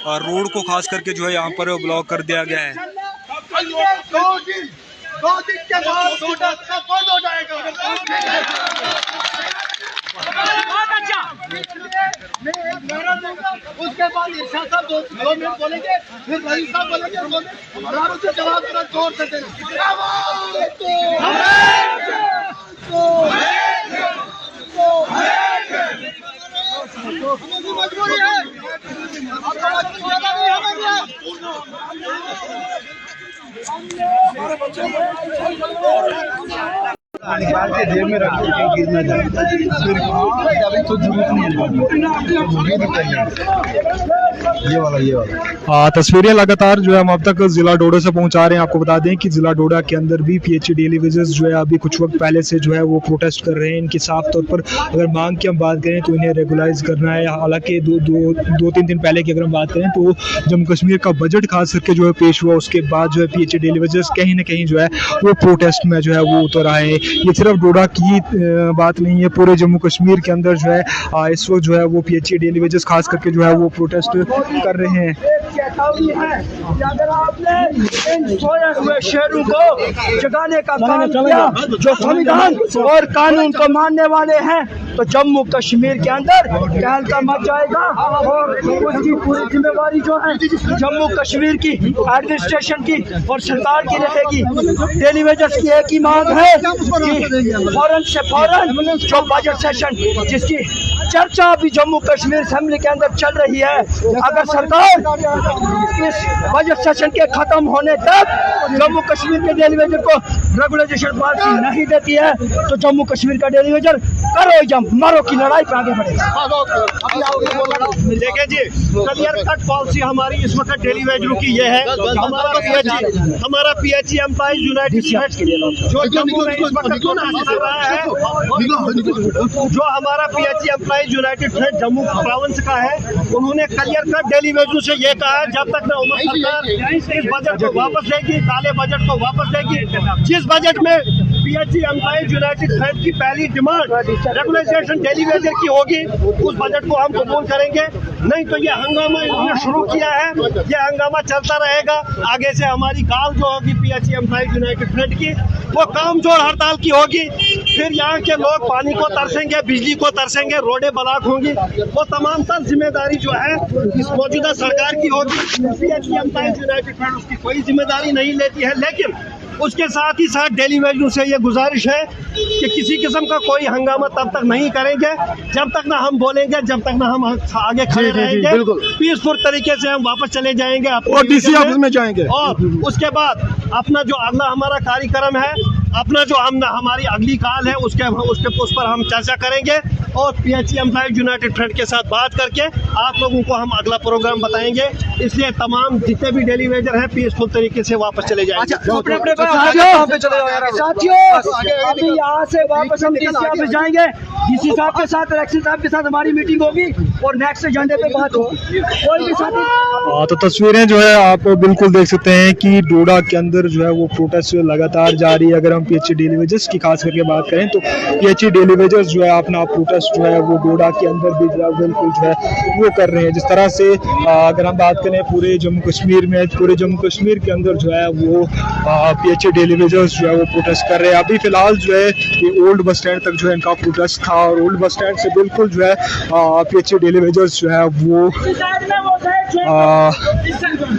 Road को खास करके जो है यहाँ पर ब्लॉक कर दिया गया है। दो दिन के बाद हो जाएगा। उसके बाद इरशाद साहब 2 मिनट बोलेंगे, फिर रईस साहब बोलेंगे, हमारे से जवाब देना जोर से देना। मजबूरी है, जेब में रख गिरना चाहिए तो जरूरत नहीं। तस्वीरें लगातार जो है हम अब तक जिला डोडा से पहुंचा रहे हैं। आपको बता दें कि जिला डोडा के अंदर भी पीएचई डेली वेजेस जो है अभी कुछ वक्त पहले से जो है वो प्रोटेस्ट कर रहे हैं। इनकी साफ तौर पर अगर मांग की हम बात करें तो इन्हें रेगुलाइज करना है। हालांकि दो तीन दिन पहले की अगर हम बात करें तो जम्मू कश्मीर का बजट खास करके जो है पेश हुआ, उसके बाद जो है पीएचई डेली वेजेस कहीं ना कहीं जो है वो प्रोटेस्ट में जो है वो उतर आए। ये सिर्फ डोडा की बात नहीं है, पूरे जम्मू कश्मीर के अंदर जो है इस वक्त जो है वो पीएचई डेली वेजेस खास करके जो है वो प्रोटेस्ट कर रहे हैं। अगर आपने इन सोए हुए शेरों को जगाने का काम किया, जो संविधान और कानून को मानने वाले हैं, तो जम्मू कश्मीर के अंदर कहलका मच जाएगा और उसकी पूरी जिम्मेवारी जो है जम्मू कश्मीर की एडमिनिस्ट्रेशन की और सरकार की रहेगी। डेली वेजेस की एक ही मांग है कि फौरन से फौरन जो बजट सेशन जिसकी चर्चा अभी जम्मू कश्मीर असेंबली के अंदर चल रही है, अगर सरकार इस बजट सेशन के खत्म होने तक जम्मू कश्मीर के डेली वेजर को रेगुलाइजेशन पॉलिसी नहीं देती है तो जम्मू कश्मीर का डेली वेजर करो या मरो की लड़ाई पे आगे बढ़ेगा। देखिए जी, क्लियर कट पॉलिसी हमारी इस वक्त डेली वेजरों की ये है। हमारा पीएचई एम्प्लॉइज यूनाइटेड जो जम्मू में इस वक्त कर रहा है, जो हमारा PHE employees United front Jammu province का है, उन्होंने क्लियर कट डेली वेजरों से ये कहा है जब तक उमर सरकार इस बजट को वापस लेगी, काले बजट को वापस लेगी, जिस बजट में पीएचई एम्प्लॉइज यूनाइटेड फ्रंट की पहली डिमांड रेगुलाइजेशन डेली वेजर की होगी, उस बजट को हम कबूल करेंगे। नहीं तो ये हंगामा इन्होंने शुरू किया है, ये हंगामा चलता रहेगा। आगे से हमारी कॉल जो होगी पीएचई एम्प्लॉइज यूनाइटेड फ्रंट की, वो कामचोर हड़ताल की होगी। फिर यहाँ के लोग पानी को तरसेंगे, बिजली को तरसेंगे, रोडें ब्लॉक होंगी। वो तमाम तर जिम्मेदारी जो है इस मौजूदा सरकार की होगी। पीएचई एम्प्लॉइज यूनाइटेड फ्रंट उसकी कोई जिम्मेदारी नहीं लेती है। लेकिन उसके साथ ही साथ डेली वेजरों से ये गुजारिश है कि किसी किस्म का कोई हंगामा तब तक नहीं करेंगे जब तक ना हम बोलेंगे, जब तक ना हम आगे खड़े रहेंगे। पीसफुल तरीके से हम वापस चले जाएंगे और डीसी ऑफिस में जाएंगे और उसके बाद अपना जो अगला हमारा कार्यक्रम है, अपना जो हमारी अगली कॉल है उस पर हम चर्चा करेंगे और पीएचई एम्प्लॉइज यूनाइटेड फ्रंट के साथ बात करके आप लोगों को हम अगला प्रोग्राम बताएंगे। इसलिए तमाम जितने भी डेली वेजर हैं पीसफुल तरीके से वापस चले जाएंगे। साथियों, अभी यहाँ से वापस हम डीसी ऑफिस जाएंगे। डीसी साहब के साथ, इलेक्शन साहब के साथ हमारी मीटिंग होगी और नेक्स्ट एजेंडे पे बात होगी। कोई भी साथी तो तस्वीरें जो है आप बिल्कुल देख सकते हैं कि डोडा के अंदर जो है वो प्रोटेस्ट लगातार जारी है। अगर हम पीएचई डेली वेजेस की खास करके बात करें तो पीएचई डेली वेजेस जो है अपना प्रोटेस्ट जो है वो डोडा के अंदर भी बिल्कुल जो है वो कर रहे हैं। जिस तरह से अगर हम बात करें पूरे जम्मू कश्मीर में, पूरे जम्मू कश्मीर के अंदर जो है वो पीएचई डेली वेजेस जो है वो प्रोटेस्ट कर रहे हैं। अभी फिलहाल जो है ये ओल्ड बस स्टैंड तक जो है इनका प्रोटेस्ट था और ओल्ड बस स्टैंड से बिल्कुल जो है पीएचई डेली वेजेस जो है वो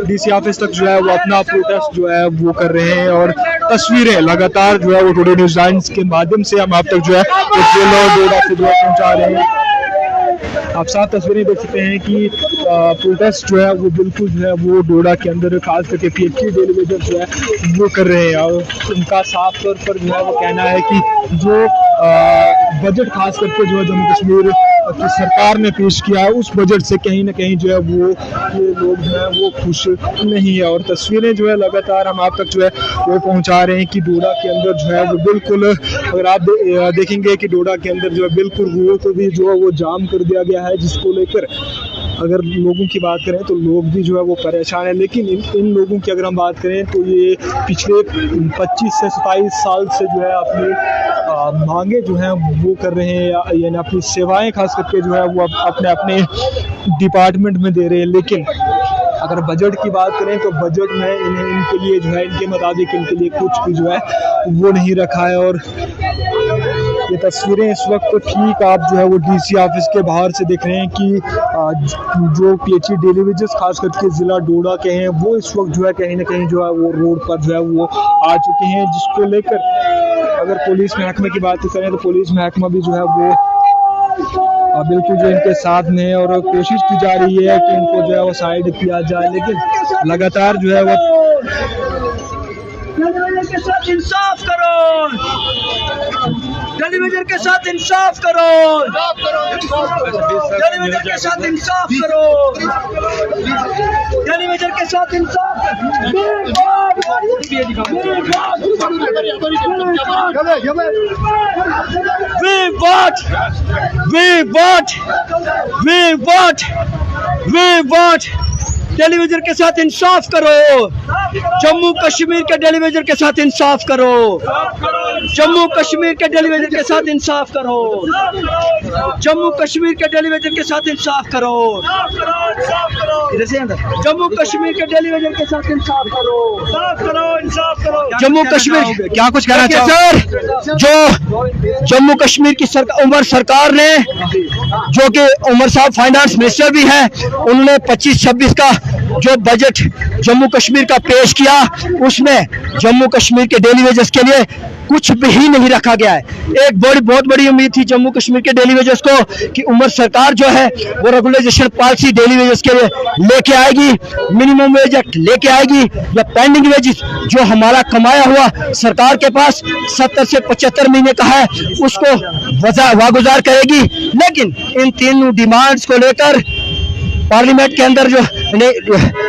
डीसी ऑफिस तक जो है वो अपना प्रोटेस्ट जो है वो कर रहे हैं। और तस्वीरें लगातार जो है वो टुडे न्यूज़ लाइन्स के माध्यम से हम आप तक जो है डोडा से जो है पहुँचा रहे हैं। आप साफ तस्वीरें देख सकते हैं कि प्रोटेस्ट जो है वो बिल्कुल जो है वो डोडा के अंदर खास करके पीएचई डेली वेजर जो है वो कर रहे हैं। और उनका साफ तौर पर जो है वो कहना है कि जो बजट खास करके जो है जम्मू कश्मीर की सरकार ने पेश किया है उस बजट से कहीं ना कहीं जो है वो ये लोग जो है वो खुश नहीं है। और तस्वीरें जो है लगातार हम आप तक जो है वो पहुंचा रहे हैं कि डोडा के अंदर जो है वो बिल्कुल, अगर आप देखेंगे कि डोडा के अंदर जो है बिल्कुल रोड को भी जो है वो जाम कर दिया गया है, जिसको लेकर अगर लोगों की बात करें तो लोग भी जो है वो परेशान है। लेकिन इन लोगों की अगर हम बात करें तो ये पिछले 25 से 27 साल से जो है अपनी मांगे जो हैं वो कर रहे हैं, यानी अपनी सेवाएं खास करके जो है वो अपने डिपार्टमेंट में दे रहे हैं। लेकिन अगर बजट की बात करें तो बजट में इनके लिए जो है, इनके मुताबिक इनके लिए कुछ भी जो है वो नहीं रखा है। और ये तस्वीरें इस वक्त ठीक आप जो है वो डीसी ऑफिस के बाहर से देख रहे हैं कि जो पीएचई डेली वेजेस खास करके ज़िला डोडा के हैं वो इस वक्त जो है कहीं ना कहीं जो है वो रोड पर जो है वो आ चुके हैं, जिसको लेकर अगर पुलिस महकमे की बात करें तो पुलिस महकमा भी जो है वो बिल्कुल जो इनके साथ में है और कोशिश की जा रही है कि इनको जो है वो साइड किया जाए, लेकिन लगातार जो है वो टेलीविजन के साथ इंसाफ करो, टेलीविजन के साथ इंसाफ करो, टेलीविजन के साथ इंसाफ करो, टेलीविजन के साथ इंसाफ we want टेलीविजन के साथ इंसाफ करो, जम्मू कश्मीर के टेलीविजन के साथ इंसाफ करो, जम्मू कश्मीर के टेलीविजन के साथ इंसाफ करो, जम्मू कश्मीर के टेलीविजन के साथ इंसाफ करो, इधर से अंदर, जम्मू कश्मीर के टेलीविजन के साथ इंसाफ करो, इंसाफ करो। जम्मू कश्मीर क्या कुछ कहना सर, जो जम्मू कश्मीर की उमर सरकार ने, जो कि उमर साहब फाइनेंस मिनिस्टर भी हैं, उन्होंने 25-26 का जो बजट जम्मू कश्मीर का पेश किया, उसमें जम्मू कश्मीर के डेली वेजेस के लिए कुछ भी नहीं रखा गया है। एक बहुत बड़ी उम्मीद थी जम्मू कश्मीर के डेली वेजेस को कि उमर सरकार जो है वो रेगुलराइजेशन पॉलिसी डेली वेजेस के लिए लेके आएगी, मिनिमम वेज एक्ट लेके आएगी, या पेंडिंग वेजेस जो हमारा कमाया हुआ सरकार के पास 70 से 75 महीने का है उसको वागुजार करेगी। लेकिन इन तीनों डिमांड्स को लेकर पार्लियामेंट के अंदर जो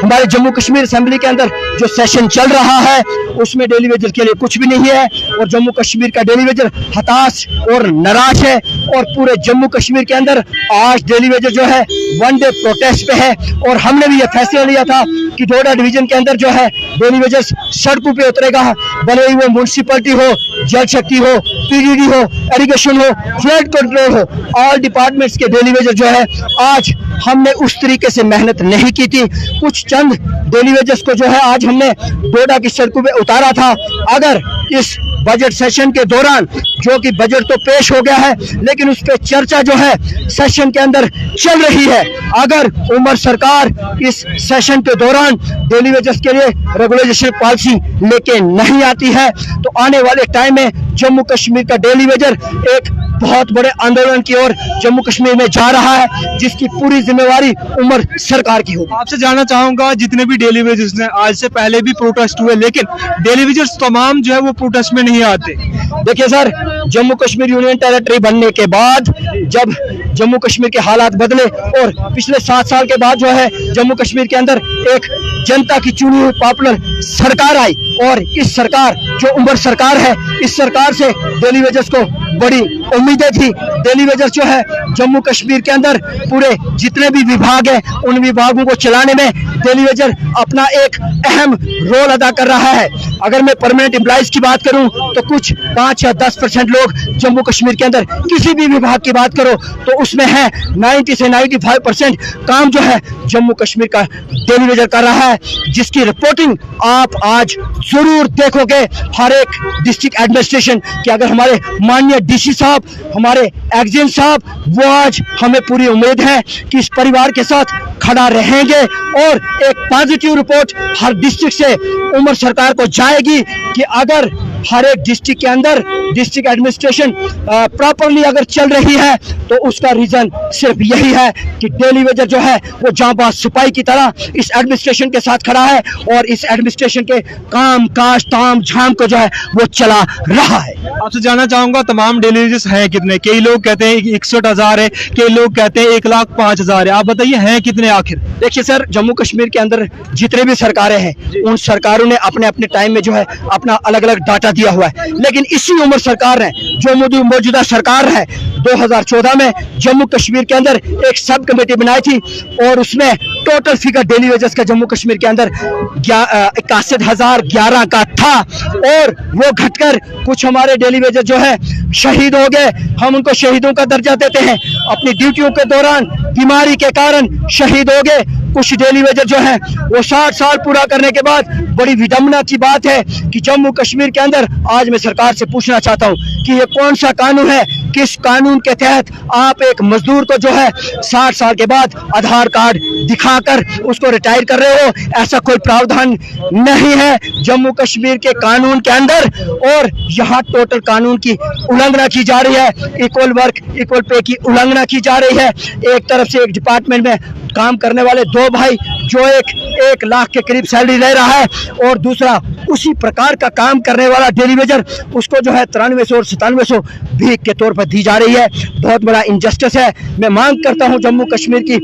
हमारे जम्मू कश्मीर असेंबली के अंदर जो सेशन चल रहा है उसमें डेली वेजर के लिए कुछ भी नहीं है, और जम्मू कश्मीर का डेली वेजर हताश और निराश है। और पूरे जम्मू कश्मीर के अंदर आज डेली वेजर जो है 1 डे प्रोटेस्ट पे है, और हमने भी ये फैसला लिया था कि डोडा डिवीजन के अंदर जो है डेली वेजर सड़कों पे उतरेगा, भले ही वो म्यूनसिपैलिटी हो, जल शक्ति हो, पीडीडी हो, इरिगेशन हो, फ्लड कंट्रोल हो, ऑल डिपार्टमेंट्स के डेली वेजर जो है आज हमने उस तरीके से मेहनत नहीं की थी। कुछ चंद डेली वेजेस को जो है आज हमने डोडा की सड़कों पे उतारा था। अगर इस बजट सेशन के दौरान, जो कि बजट तो पेश हो गया है लेकिन उस पर चर्चा जो है सेशन के अंदर चल रही है, अगर उमर सरकार इस सेशन के दौरान डेली वेजेस के लिए रेगुलराइजेशन पॉलिसी लेके नहीं आती है तो आने वाले टाइम में जम्मू कश्मीर का डेली वेजर एक बहुत बड़े आंदोलन की ओर जम्मू कश्मीर में जा रहा है, जिसकी पूरी जिम्मेवारी उमर सरकार की होगी। आपसे जानना चाहूंगा, जितने भी डेली वेजर्स ने आज से पहले भी प्रोटेस्ट हुए, लेकिन डेली वेजर्स तमाम जो है वो प्रोटेस्ट में नहीं आते। देखिए sir, Jammu Kashmir union territory बनने के बाद जब जम्मू कश्मीर के हालात बदले और पिछले 7 साल के बाद जो है जम्मू कश्मीर के अंदर एक जनता की चुनी हुई पॉपुलर सरकार आई, और इस सरकार जो उमर सरकार है, इस सरकार से डेली वेजर्स को बड़ी उम्मीदें थी। डेली वेजर्स जो है जम्मू कश्मीर के अंदर पूरे जितने भी विभाग हैं उन विभागों को चलाने में डेली वेजर अपना एक अहम रोल अदा कर रहा है। अगर मैं परमानेंट एम्प्लॉइज की बात करूं तो कुछ 5 या 10% लोग जम्मू कश्मीर के अंदर किसी भी विभाग की बात करो तो उसमें है 90 से 95% काम जो है जम्मू कश्मीर का डेली वेजर कर रहा है, जिसकी रिपोर्टिंग आप आज जरूर देखोगे हर एक डिस्ट्रिक्ट एडमिनिस्ट्रेशन की। अगर हमारे माननीय डीसी साहब, हमारे एग्जिम साहब, वो आज हमें पूरी उम्मीद है कि इस परिवार के साथ खड़ा रहेंगे और एक पॉजिटिव रिपोर्ट हर डिस्ट्रिक्ट से उमर सरकार को जाएगी कि अगर हर एक डिस्ट्रिक्ट के अंदर डिस्ट्रिक्ट एडमिनिस्ट्रेशन प्रॉपरली अगर चल रही है तो उसका रीजन सिर्फ यही है कि डेली वेजर जो है वो जांबाज सिपाही की तरह इस एडमिनिस्ट्रेशन के साथ खड़ा है और इस एडमिनिस्ट्रेशन के काम काज ताम झाम को जो है वो चला रहा है। आपसे जानना चाहूंगा, तमाम डेली वेजेस हैं कितने? कई लोग कहते हैं 61,000 है, कई लोग कहते हैं 1,05,000 है, आप बताइए हैं कितने आखिर? देखिए सर, जम्मू कश्मीर के अंदर जितने भी सरकारें हैं उन सरकारों ने अपने अपने टाइम में जो है अपना अलग अलग डाटा दिया हुआ है, लेकिन इसी उमर सरकार ने, जो मौजूदा सरकार है, 2014 में जम्मू कश्मीर के अंदर एक सब कमेटी बनाई थी और उसमें टोटल फिगर डेली वेजेस का जम्मू कश्मीर के अंदर 61,011 का था, और वो घटकर कुछ हमारे डेली वेजेस जो है शहीद हो गए। हम उनको शहीदों का दर्जा देते हैं। अपनी ड्यूटियों के दौरान बीमारी के कारण शहीद हो गए कुछ डेली वेजर जो है वो 60 साल पूरा करने के बाद। बड़ी विडंबना की बात है कि जम्मू कश्मीर के अंदर आज मैं सरकार से पूछना चाहता हूं कि ये कौन सा कानून है, किस कानून के तहत आप एक मजदूर को जो है 60 साल के बाद आधार कार्ड दिखाकर उसको रिटायर कर रहे हो? ऐसा कोई प्रावधान नहीं है जम्मू कश्मीर के कानून के अंदर, और यहाँ टोटल कानून की उल्लंघना की जा रही है। इक्वल वर्क इक्वल पे की उल्लंघना की जा रही है। एक तरफ से एक डिपार्टमेंट में काम करने वाले दो भाई जो एक लाख के करीब सैलरी ले रहा है, और दूसरा उसी प्रकार का काम करने वाला डेली वेजर उसको जो है 9300 और 9700 भीख के तौर पर दी जा रही है। बहुत बड़ा इनजस्टिस है। मैं मांग करता हूं जम्मू कश्मीर की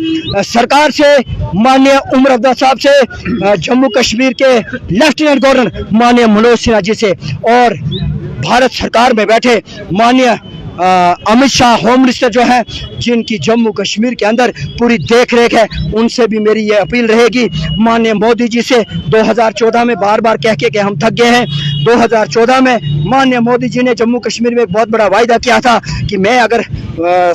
सरकार से, माननीय उमर अब्दुल्ला साहब से, जम्मू कश्मीर के लेफ्टिनेंट गवर्नर माननीय मनोज सिन्हा जी से, और भारत सरकार में बैठे माननीय अमित शाह होम मिनिस्टर जो है जिनकी जम्मू कश्मीर के अंदर पूरी देख रेख है, उनसे भी मेरी ये अपील रहेगी। माननीय मोदी जी से 2014 में बार बार कह के हम थक गए हैं। 2014 में माननीय मोदी जी ने जम्मू कश्मीर में एक बहुत बड़ा वायदा किया था कि मैं अगर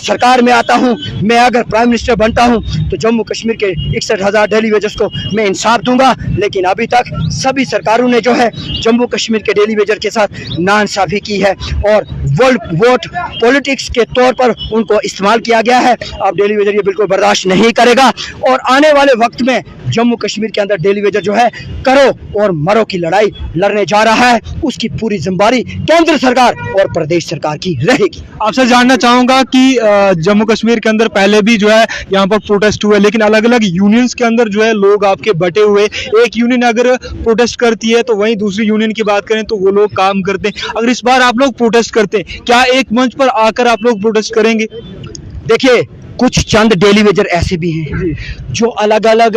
सरकार में आता हूं, मैं अगर प्राइम मिनिस्टर बनता हूं तो जम्मू कश्मीर के 61,000 डेली वेजर्स को मैं इंसाफ दूंगा। लेकिन अभी तक सभी सरकारों ने जो है जम्मू कश्मीर के डेली वेजर के साथ नाइंसाफी की है, और वोट पॉलिटिक्स के तौर पर उनको इस्तेमाल किया गया है। अब डेली वेजर ये बिल्कुल बर्दाश्त नहीं करेगा, और आने वाले वक्त में जम्मू कश्मीर के अंदर डेली वेजर जो है करो और मरो की लड़ाई लड़ने जा रहा है। उसकी पूरी जिम्मेदारी केंद्र सरकार और प्रदेश सरकार की रहेगी। आपसे जानना चाहूंगा कि जम्मू कश्मीर के अंदर पहले भी जो है यहाँ पर प्रोटेस्ट हुए, लेकिन अलग अलग यूनियंस के अंदर जो है लोग आपके बटे हुए। एक यूनियन अगर प्रोटेस्ट करती है तो वहीं दूसरी यूनियन की बात करें तो वो लोग काम करते हैं। अगर इस बार आप लोग प्रोटेस्ट करते हैं, क्या एक मंच पर आकर आप लोग प्रोटेस्ट करेंगे? देखिए, कुछ चंद डेली वेजर ऐसे भी हैं जो अलग अलग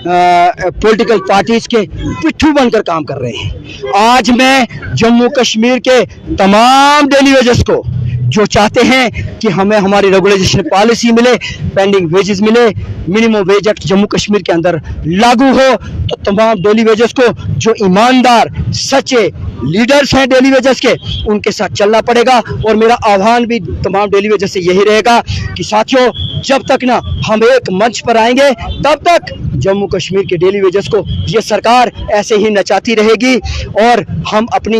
पॉलिटिकल पार्टीज के पिट्ठू बनकर काम कर रहे हैं। आज मैं जम्मू कश्मीर के तमाम डेली वेजर्स को जो चाहते हैं कि हमें हमारी रेगुलेशन पॉलिसी मिले, पेंडिंग वेजेस मिले, minimum wage act Jammu Kashmir के अंदर लागू हो, तो तमाम डेली वेजर्स को जो ईमानदार सच्चे लीडर्स हैं डेली वेजर्स के, उनके साथ चलना पड़ेगा। और मेरा आह्वान भी तमाम डेली वेजर्स से यही रहेगा कि साथियों, जब तक ना हम एक मंच पर आएंगे तब तक जम्मू कश्मीर के डेली वेजर्स को ये सरकार ऐसे ही नचाती रहेगी और हम अपनी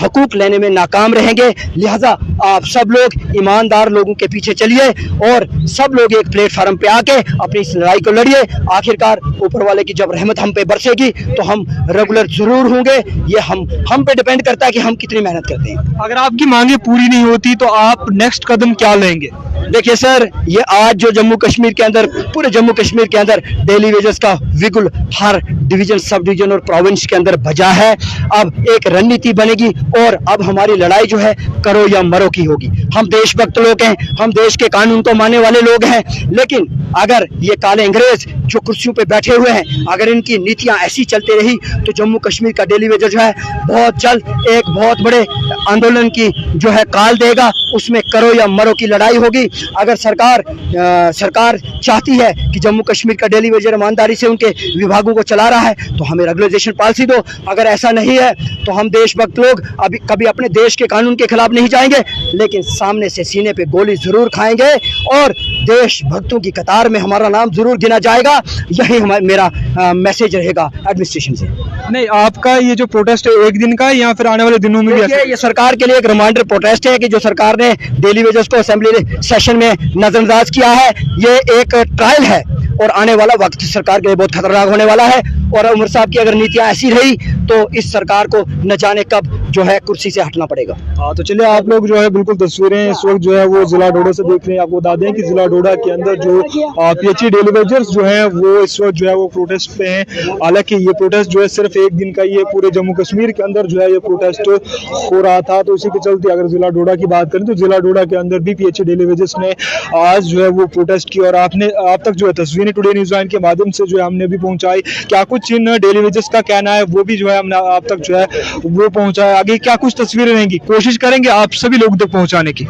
हकूक लेने में नाकाम रहेंगे। लिहाजा आप सब लोग ईमानदार लोगों के पीछे चलिए और सब लोग एक प्लेटफार्म पे आके अपनी इस लड़ाई को लड़िए। आखिरकार ऊपर वाले की जब रहमत हम पे बरसेगी तो हम रेगुलर जरूर होंगे। ये हम पे डिपेंड करता है कि हम कितनी मेहनत करते हैं। अगर आपकी मांगे पूरी नहीं होती तो आप नेक्स्ट कदम क्या लेंगे? देखिए सर, ये आज जो जम्मू कश्मीर के अंदर, पूरे जम्मू कश्मीर के अंदर डेली वेजर्स का विगुल हर डिवीजन, सब डिवीजन और प्रोविंस के अंदर बजा है। अब एक रणनीति बनेगी और अब हमारी लड़ाई जो है करो या मरो की होगी। हम देशभक्त लोग हैं, हम देश के कानून को मानने वाले लोग हैं, लेकिन अगर ये काले अंग्रेज जो कुर्सियों पे बैठे हुए हैं, अगर इनकी नीतियां ऐसी चलती रही तो जम्मू कश्मीर का डेली वेजर जो है बहुत जल्द एक बहुत बड़े आंदोलन की जो है काल देगा। उसमें करो या मरो की लड़ाई होगी। अगर सरकार चाहती है कि जम्मू कश्मीर का डेली वेजर ईमानदारी से उनके विभागों को चला रहा है तो हमें रेगुलेशन पॉलिसी दो। अगर ऐसा नहीं है तो हम देशभक्त लोग अभी कभी अपने देश के कानून के खिलाफ नहीं जाएंगे, लेकिन सामने से सीने पे गोली जरूर खाएंगे और देशभक्तों की कतार में हमारा नाम जरूर गिना जाएगा। यही मेरा मैसेज रहेगा एडमिनिस्ट्रेशन से। नहीं, आपका ये जो प्रोटेस्ट है एक दिन का है या फिर आने वाले दिनों में भी? ये सरकार के लिए एक रिमाइंडर प्रोटेस्ट है कि जो सरकार ने डेली वेजर्स को असेंबली सेशन में नजरअंदाज किया है, ये एक ट्रायल है और आने वाला वक्त सरकार के लिए बहुत खतरनाक होने वाला है। और उमर साहब की अगर नीतियां ऐसी रही तो इस सरकार को न जाने कब जो है कुर्सी से हटना पड़ेगा। हाँ, तो चलिए, आप लोग जो है बिल्कुल तस्वीरें इस वक्त जो है वो जिला डोडा से देख रहे हैं। आपको बता दें कि जिला डोडा के अंदर जो पीएचई डेली वेजर्स जो है वो इस वक्त जो है वो प्रोटेस्ट पे हैं। हालांकि ये प्रोटेस्ट जो है सिर्फ एक दिन का ही है, पूरे जम्मू कश्मीर के अंदर जो है ये प्रोटेस्ट हो रहा था। तो इसी के चलते अगर जिला डोडा की बात करें तो जिला डोडा के अंदर भी पीएचई डेली वेजर्स ने आज जो है वो प्रोटेस्ट की और आप तक जो है तस्वीरें टुडे न्यूज़ लाइन के माध्यम से जो है हमने भी पहुंचाई। क्या कुछ इन डेली वेजर्स का कहना है वो भी जो है हमने आप तक जो है वो पहुंचाया। आगे क्या कुछ तस्वीरें रहेंगी, कोशिश करेंगे आप सभी लोगों तक पहुंचाने की।